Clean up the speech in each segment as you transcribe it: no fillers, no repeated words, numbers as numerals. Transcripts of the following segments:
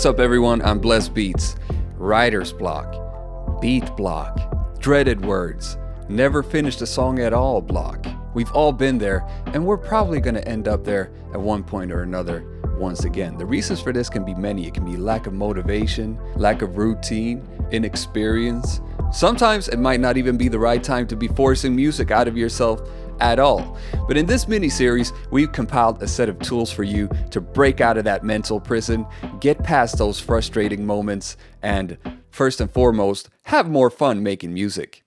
What's up, everyone? I'm Blessed Beats. Writer's block, beat block, dreaded words, never finished a song at all block. We've all been there, and we're probably going to end up there at one point or another once again. The reasons for this can be many. It can be lack of motivation, lack of routine, inexperience. Sometimes it might not even be the right time to be forcing music out of yourself at all. But in this mini-series, we've compiled a set of tools for you to break out of that mental prison, get past those frustrating moments, and first and foremost, have more fun making music.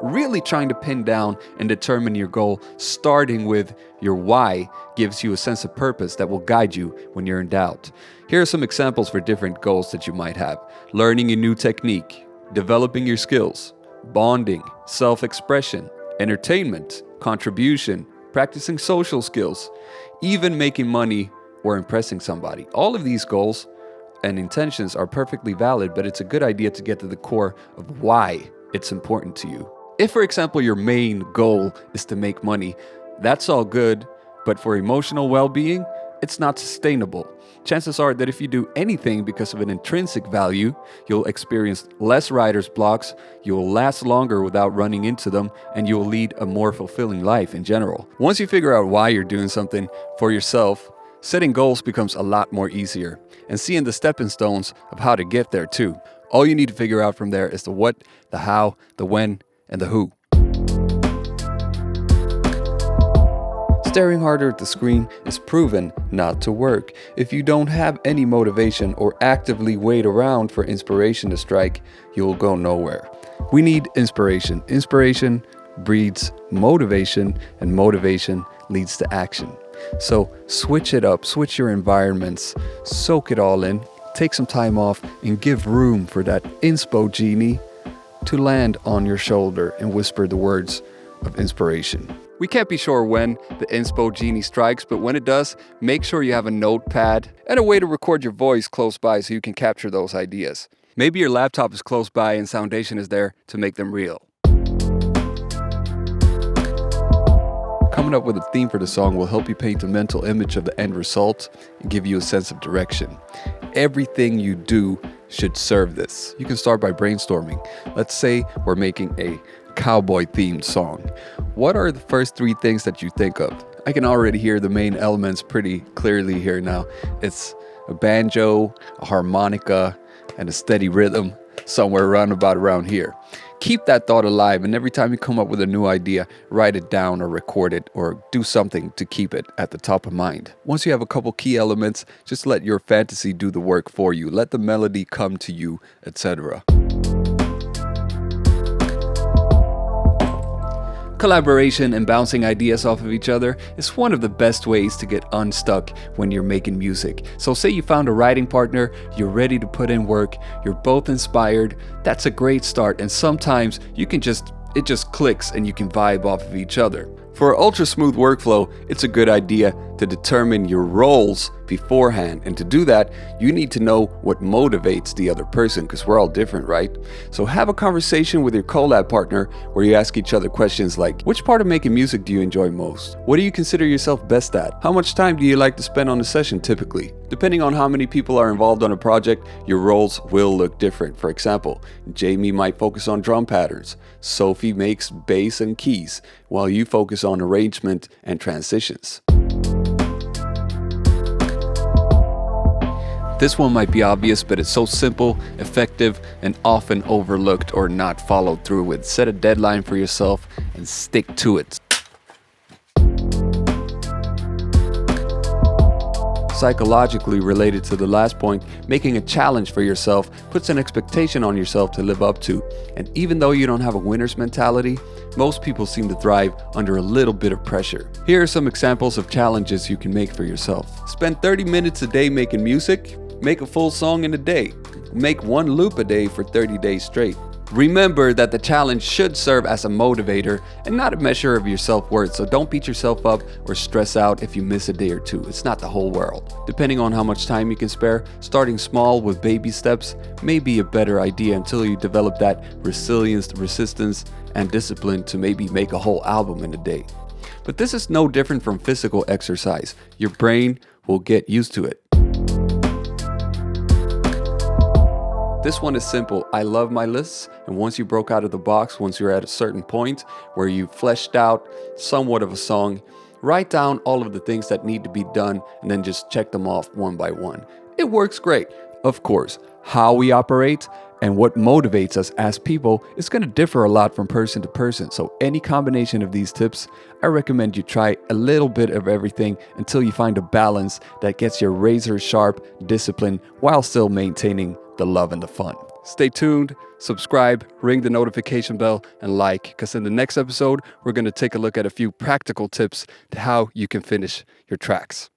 Really trying to pin down and determine your goal, starting with your why, gives you a sense of purpose that will guide you when you're in doubt. Here are some examples for different goals that you might have. Learning a new technique, developing your skills, bonding, self-expression, entertainment, contribution, practicing social skills, even making money or impressing somebody. All of these goals and intentions are perfectly valid, but it's a good idea to get to the core of why it's important to you. If, for example, your main goal is to make money, that's all good, but for emotional well-being, it's not sustainable. Chances are that if you do anything because of an intrinsic value, you'll experience less writer's blocks, you will last longer without running into them, and you will lead a more fulfilling life in general. Once you figure out why you're doing something for yourself, setting goals becomes a lot more easier, and seeing the stepping stones of how to get there too. All you need to figure out from there is the what, the how, the when, and the who. Staring harder at the screen is proven not to work. If you don't have any motivation or actively wait around for inspiration to strike, you will go nowhere. We need inspiration. Inspiration breeds motivation, and motivation leads to action. So switch it up, switch your environments, soak it all in, take some time off, and give room for that inspo genie to land on your shoulder and whisper the words of inspiration. We can't be sure when the inspo genie strikes, but when it does, make sure you have a notepad and a way to record your voice close by so you can capture those ideas. Maybe your laptop is close by and Soundation is there to make them real. Coming up with a theme for the song will help you paint a mental image of the end result and give you a sense of direction. Everything you do should serve this. You can start by brainstorming. Let's say we're making a cowboy themed song. What are the first three things that you think of? I can already hear the main elements pretty clearly here now. It's a banjo, a harmonica, and a steady rhythm somewhere around here. Keep that thought alive, and every time you come up with a new idea, write it down or record it or do something to keep it at the top of mind. Once you have a couple key elements, just let your fantasy do the work for you. Let the melody come to you, etc. Collaboration and bouncing ideas off of each other is one of the best ways to get unstuck when you're making music. So say you found a writing partner, you're ready to put in work, you're both inspired, that's a great start, and sometimes it just clicks and you can vibe off of each other. For an ultra smooth workflow, it's a good idea to determine your roles beforehand, and to do that, you need to know what motivates the other person, because we're all different, right? So have a conversation with your collab partner where you ask each other questions like, which part of making music do you enjoy most? What do you consider yourself best at? How much time do you like to spend on a session typically? Depending on how many people are involved on a project, your roles will look different. For example, Jamie might focus on drum patterns, Sophie makes bass and keys, while you focus on arrangement and transitions. This one might be obvious, but it's so simple, effective, and often overlooked or not followed through with. Set a deadline for yourself and stick to it. Psychologically related to the last point, making a challenge for yourself puts an expectation on yourself to live up to. And even though you don't have a winner's mentality, most people seem to thrive under a little bit of pressure. Here are some examples of challenges you can make for yourself. Spend 30 minutes a day making music. Make a full song in a day. Make one loop a day for 30 days straight. Remember that the challenge should serve as a motivator and not a measure of your self-worth, so don't beat yourself up or stress out if you miss a day or two. It's not the whole world. Depending on how much time you can spare, starting small with baby steps may be a better idea until you develop that resilience, resistance, and discipline to maybe make a whole album in a day. But this is no different from physical exercise. Your brain will get used to it. This one is simple. I love my lists, and once you broke out of the box, once you're at a certain point where you've fleshed out somewhat of a song, write down all of the things that need to be done and then just check them off one by one. It works great. Of course, how we operate and what motivates us as people is going to differ a lot from person to person. So any combination of these tips, I recommend you try a little bit of everything until you find a balance that gets your razor sharp discipline while still maintaining the love and the fun. Stay tuned, subscribe, ring the notification bell, and like, because in the next episode, we're going to take a look at a few practical tips to how you can finish your tracks.